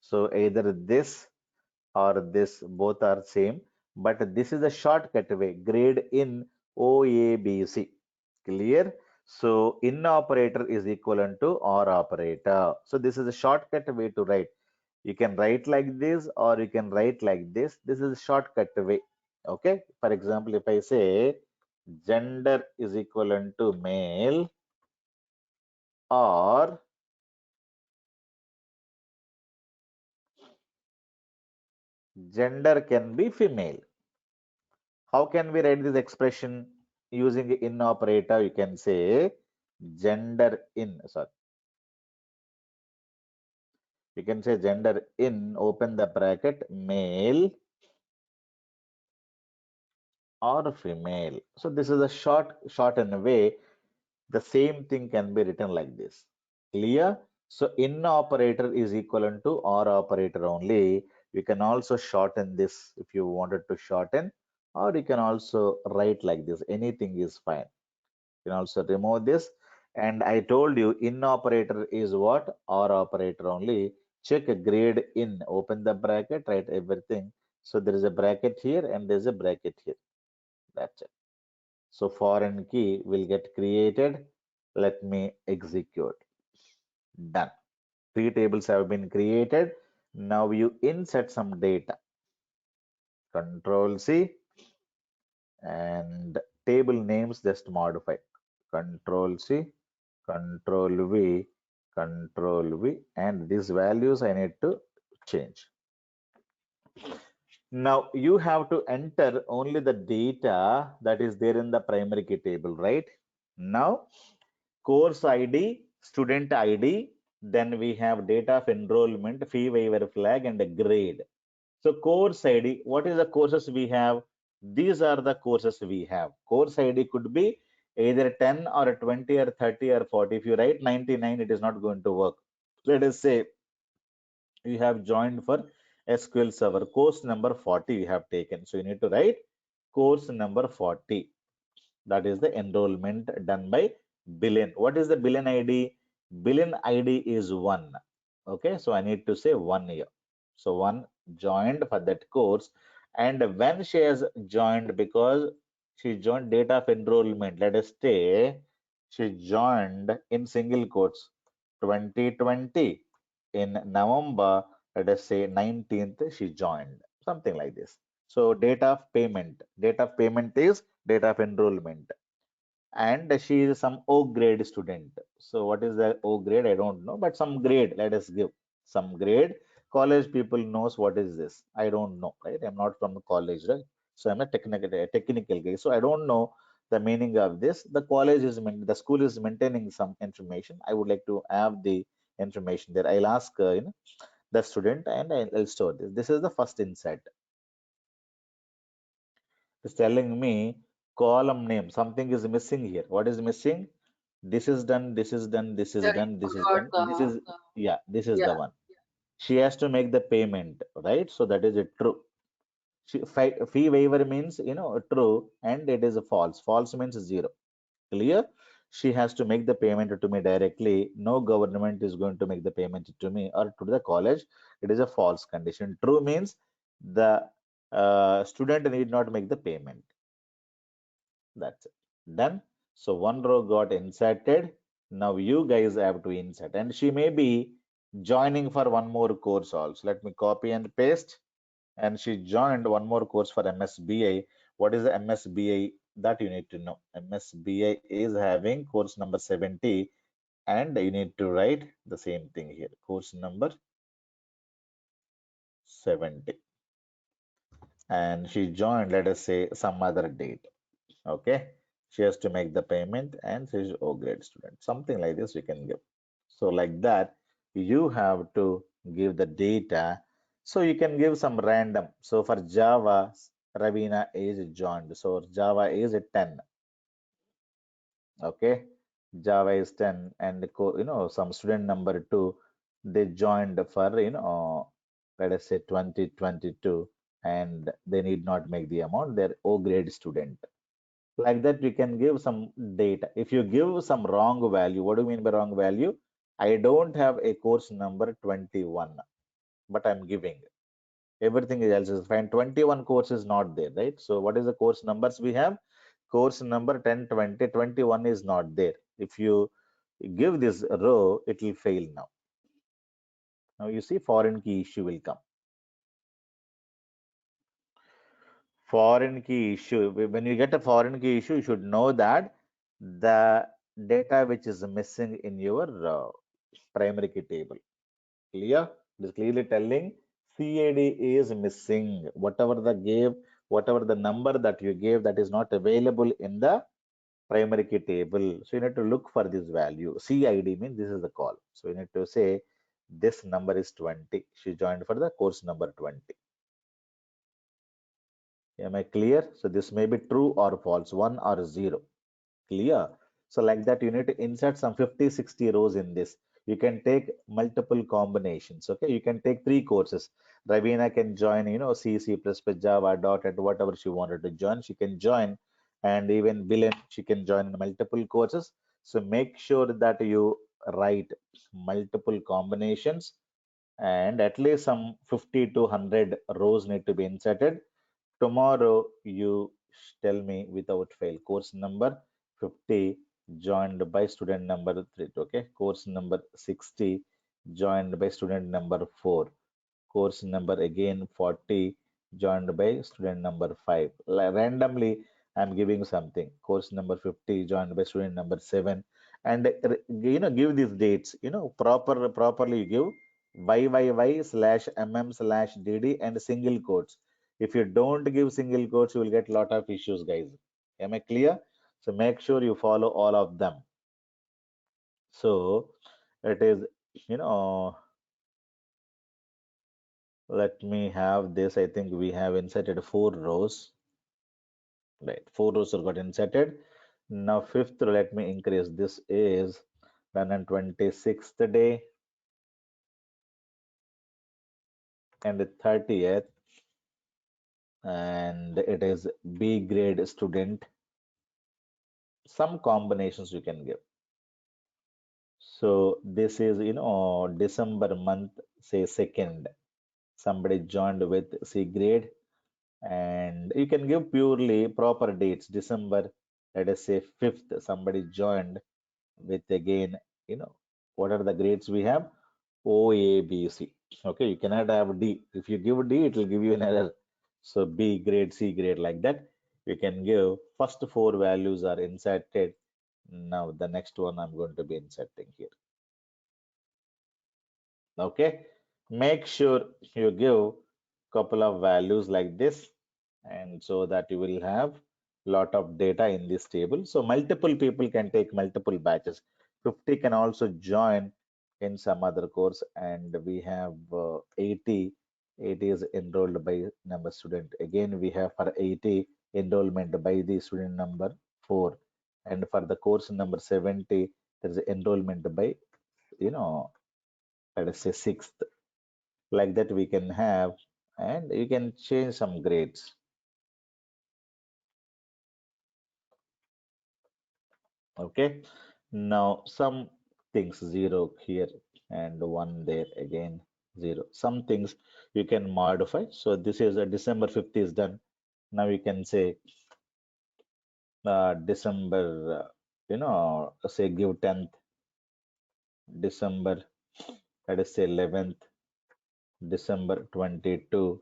So either this or this, both are same, but this is a shortcut way, grade in OABC. Clear? So in operator is equivalent to or operator. So this is a shortcut way to write. You can write like this, or you can write like this. This is a shortcut way. Okay. For example, if I say gender is equivalent to male, or gender can be female. How can we write this expression using in operator? You can say gender in, sorry, you can say gender in, open the bracket, male or female. So this is a shortened way. The same thing can be written like this. Clear? So in operator is equivalent to or operator only. You can also shorten this if you wanted to shorten, or you can also write like this. Anything is fine. You can also remove this. And I told you in operator is what? Or operator only. Check a grade in, open the bracket, write everything. So there is a bracket here and there's a bracket here. That's it. So foreign key will get created. Let me execute. Done. Three tables have been created. Now you insert some data. Control C, and table names just modify. Control C, Control V, Control V, and these values I need to change. Now you have to enter only the data that is there in the primary key table, right? Now course ID, student ID, then we have date of enrollment, fee waiver flag, and a grade. So course ID, what is the courses we have? These are the courses we have. Course ID could be either 10 or 20 or 30 or 40. If you write 99, it is not going to work. Let us say you have joined for SQL Server. Course number 40 you have taken. So you need to write course number 40. That is the enrollment done by billion. What is the billion ID? Billion ID is 1. Okay, so I need to say 1 here. So 1 joined for that course. And when she has joined, because she joined date of enrollment, let us say she joined in single quotes 2020 in November, let us say 19th, she joined, something like this. So date of payment is date of enrollment, and she is some O grade student. So what is the O grade? I don't know, but some grade. Let us give some grade. College people knows what is this. I don't know, right? I'm not from the college, right? So I'm a technical guy. So I don't know the meaning of this. The college is the school is maintaining some information. I would like to have the information there. I'll ask the student, and I'll store this. This is the first insight. It's telling me column name. Something is missing here. What is missing? This is done, this is done, this is Yeah, done, you this is forgot done. This is, yeah, this is the yeah. one. She has to make the payment, right? So that is a true. Fee waiver means, true, and it is a false. False means zero. Clear? She has to make the payment to me directly. No government is going to make the payment to me or to the college. It is a false condition. True means the student need not make the payment. That's it. Done. So one row got inserted. Now you guys have to insert. And she may be joining for one more course also. Let me copy and paste. And she joined one more course for MSBA. What is the MSBA? That you need to know. MSBA is having course number 70. And you need to write the same thing here. Course number 70. And she joined, let us say, some other date. Okay, she has to make the payment and she's O grade student, something like this we can give. So like that you have to give the data, so you can give some random. So for Java, Ravina is joined, so Java is a 10. Okay, Java is 10, and some student number 2, they joined for let us say 2022, and they need not make the amount, they're O grade student. Like that we can give some data. If you give some wrong value, what do you mean by wrong value? I don't have a course number 21, but I'm giving everything else is fine. 21 course is not there, right? So what is the course numbers we have? Course number 10, 20, 21 is not there. If you give this row, it will fail. Now you see foreign key issue will come. Foreign key issue. When you get a foreign key issue, you should know that the data which is missing in your primary key table. Clear? It is clearly telling CAD is missing. Whatever the number that you gave, that is not available in the primary key table. So you need to look for this value. CID means this is the call. So you need to say this number is 20. She joined for the course number 20. Am I clear? So this may be true or false, 1 or 0. Clear? So like that, you need to insert some 50, 60 rows in this. You can take multiple combinations. Okay, you can take 3 courses. Ravina can join, C, C++, Java, .NET, whatever she wanted to join, she can join. And even Billion, she can join in multiple courses. So make sure that you write multiple combinations, and at least some 50 to 100 rows need to be inserted. Tomorrow you tell me without fail course number 50 joined by student number 3. Okay, course number 60 joined by student number 4. Course number again 40 joined by student number 5. Randomly I'm giving something. Course number 50 joined by student number 7, and give these dates, properly give YYY/MM/DD and single quotes. If you don't give single quotes, you will get lot of issues, guys. Am I clear? So make sure you follow all of them. So it is, you know, let me have this. I think we have inserted 4 rows. Right, 4 rows are got inserted. Now fifth row, let me increase. This is 126th day and the 30th, and it is B grade student. Some combinations you can give. So this is, December month, say 2nd. Somebody joined with C grade, and you can give purely proper dates. December, let us say 5th, somebody joined with again, you know, what are the grades we have? O, A, B, C. Okay, you cannot have D. If you give D, it will give you an error. So B grade, C grade, like that. You can give first 4 values are inserted. Now the next one I'm going to be inserting here. Okay, make sure you give couple of values like this, and so that you will have lot of data in this table. So multiple people can take multiple batches. 50 can also join in some other course, and we have 80. 80 is enrolled by number student. Again, we have for 80 enrollment by the student number 4, and for the course number 70, there is enrollment by, you know, let us say 6th. Like that we can have, and you can change some grades. Okay, now some things 0 here and 1 there, again 0. Some things you can modify. So this is a December 5th is done. Now you can say December, say give 10th, December, let us say 11th, December 22,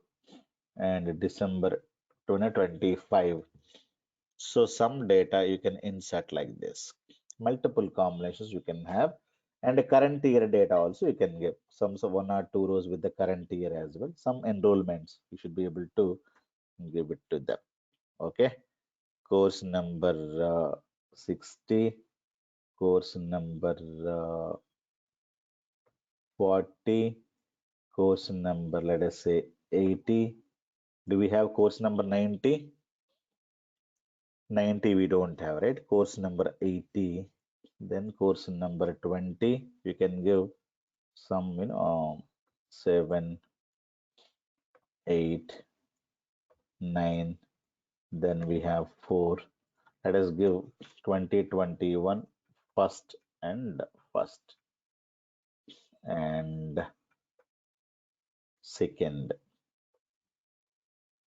and December 2025. So some data you can insert like this. Multiple combinations you can have, and the current year data also you can give. Some, so 1 or 2 rows with the current year as well. Some enrollments you should be able to give it to them. Okay. Course number 60, course number 40, course number, let us say 80. Do we have course number 90? 90 we don't have, right? Course number 80, then course number 20, you can give some, 7, 8, 9, then we have 4. Let us give 2021 first and first and second.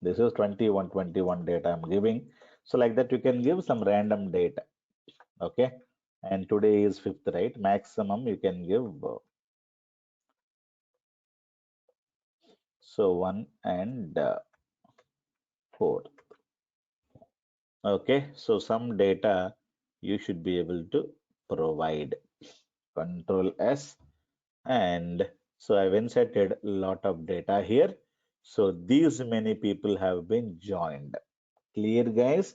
This is 21 data I'm giving. So like that you can give some random data. Okay. And today is 5th, right? Maximum you can give. So 1 and 4. Okay, so some data you should be able to provide. Control S, and so I've inserted a lot of data here. So these many people have been joined. Clear, guys?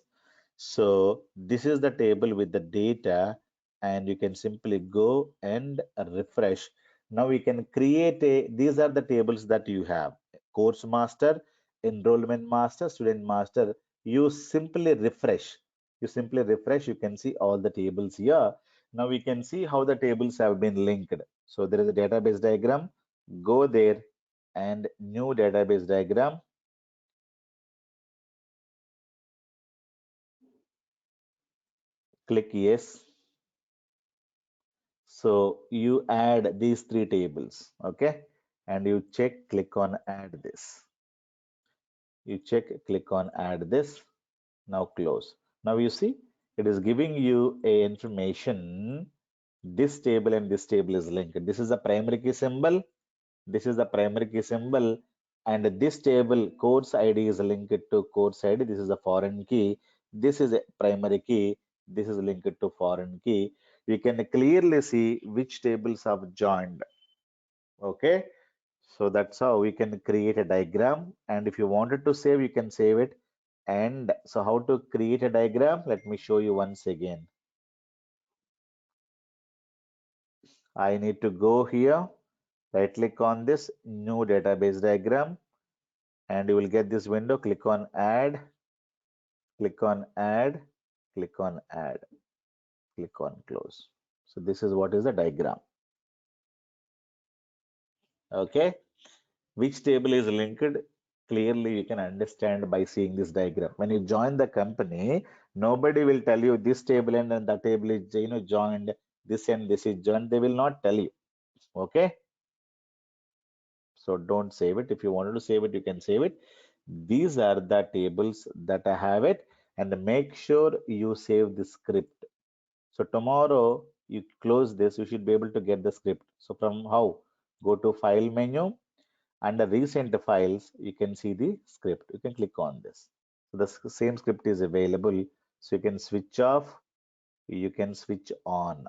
So this is the table with the data, and you can simply go and refresh. Now we can create these are the tables that you have: course master, enrollment master, student master. You simply refresh. You simply refresh. You can see all the tables here. Now we can see how the tables have been linked. So there is a database diagram. Go there and new database diagram. Click yes. So you add these 3 tables, okay? And you check, click on add this. You check, click on add this. Now close. Now you see it is giving you a information. This table and this table is linked. This is the primary key symbol. This is the primary key symbol. And this table course ID is linked to course ID. This is a foreign key. This is a primary key. This is linked to foreign key. you can clearly see which tables have joined. Okay, so that's how we can create a diagram. And if you wanted to save, you can save it. And so how to create a diagram? Let me show you once again. I need to go here, right click on this new database diagram, and you will get this window. Click on add, click on add, click on add, click on close. So this is what is the diagram. Okay, which table is linked? Clearly you can understand by seeing this diagram. When you join the company, nobody will tell you this table and then the table is joined, this and this is joined. They will not tell you. Okay, so don't save it. If you wanted to save it, you can save it. These are the tables that I have it, and make sure you save the script. So tomorrow you close this, you should be able to get the script. So from how? Go to file menu. Under recent files, you can see the script. You can click on this. So the same script is available. So you can switch off, you can switch on.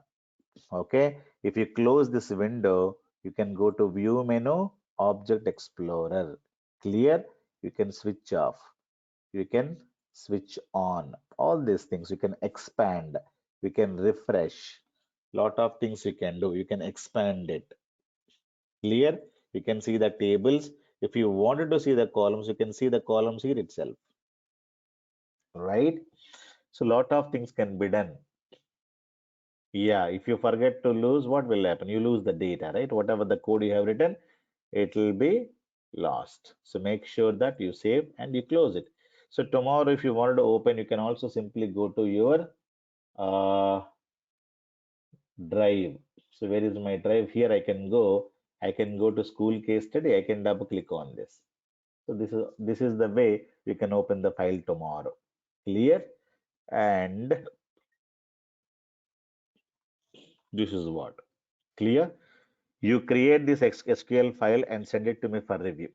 Okay. If you close this window, you can go to view menu, object explorer. Clear? You can switch off. You can switch on. All these things you can expand. You can refresh. Lot of things you can do. You can expand it. Clear? You can see the tables. If you wanted to see the columns, you can see the columns here itself, right? So lot of things can be done. Yeah, if you forget to lose, what will happen? You lose the data, right? Whatever the code you have written, it will be lost. So make sure that you save and you close it. So tomorrow, if you wanted to open, you can also simply go to your uh, drive. So where is my drive? Here I can go. I can go to school case study. I can double click on this. So this is the way you can open the file tomorrow. Clear? And this is what. Clear? You create this SQL file and send it to me for review.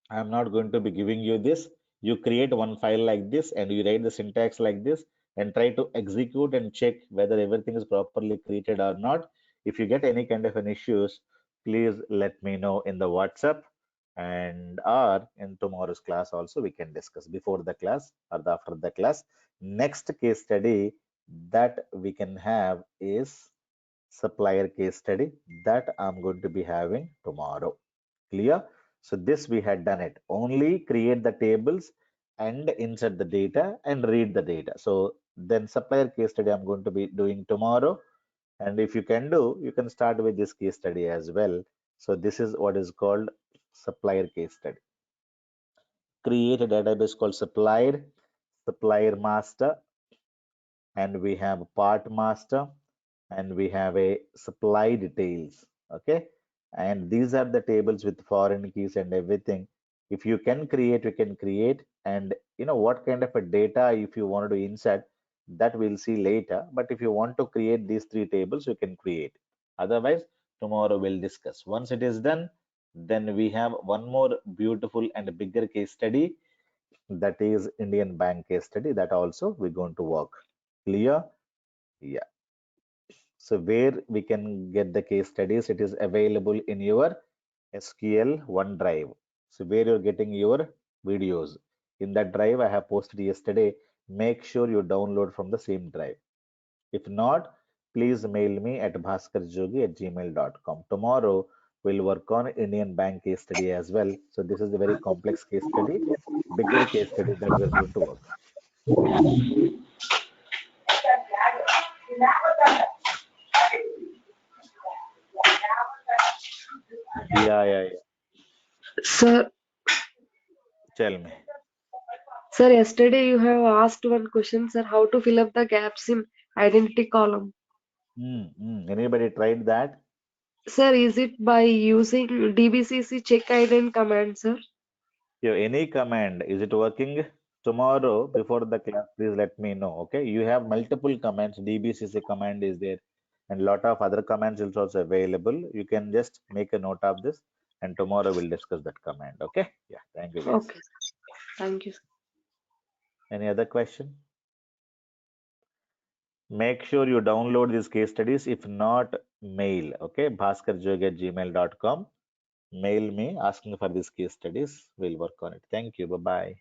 I'm not going to be giving you this. You create one file like this and you write the syntax like this and try to execute and check whether everything is properly created or not. If you get any kind of an issues, please let me know in the WhatsApp, and or in tomorrow's class also we can discuss before the class or after the class. Next case study that we can have is supplier case study that I'm going to be having tomorrow. Clear? So this we had done it. Only create the tables and insert the data and read the data. So then supplier case study I'm going to be doing tomorrow. And if you can do, you can start with this case study as well. So this is what is called supplier case study. Create a database called supplier, supplier master, and we have part master, and we have a supply details. Okay, and these are the tables with foreign keys and everything. If you can create, you can create. And what kind of a data if you wanted to insert, that we'll see later. But if you want to create these three tables, you can create. Otherwise, tomorrow we'll discuss. Once it is done, then we have one more beautiful and bigger case study, that is Indian bank case study, that also we're going to work. Clear? Yeah. So where we can get the case studies, it is available in your SQL OneDrive. So where you're getting your videos. In that drive I have posted yesterday. Make sure you download from the same drive. If not, please mail me at bhaskarjogi@gmail.com. Tomorrow we'll work on Indian bank case study as well. So this is a very complex case study, bigger case study that we're going to work. Yeah, yeah, yeah. Sir, Tell me. sir, yesterday you have asked one question, sir, how to fill up the gaps in identity column. Anybody tried that? Sir, is it by using DBCC check ident command, sir? Yeah, any command, is it working? Tomorrow before the class, please let me know. Okay, you have multiple commands. DBCC command is there, and lot of other commands is also available. You can just make a note of this, and tomorrow we'll discuss that command. Okay, yeah, thank you guys. Okay, thank you. Any other question? Make sure you download these case studies. If not, mail, okay? bhaskarjog@gmail.com. Mail me asking for these case studies. We'll work on it. Thank you. Bye-bye.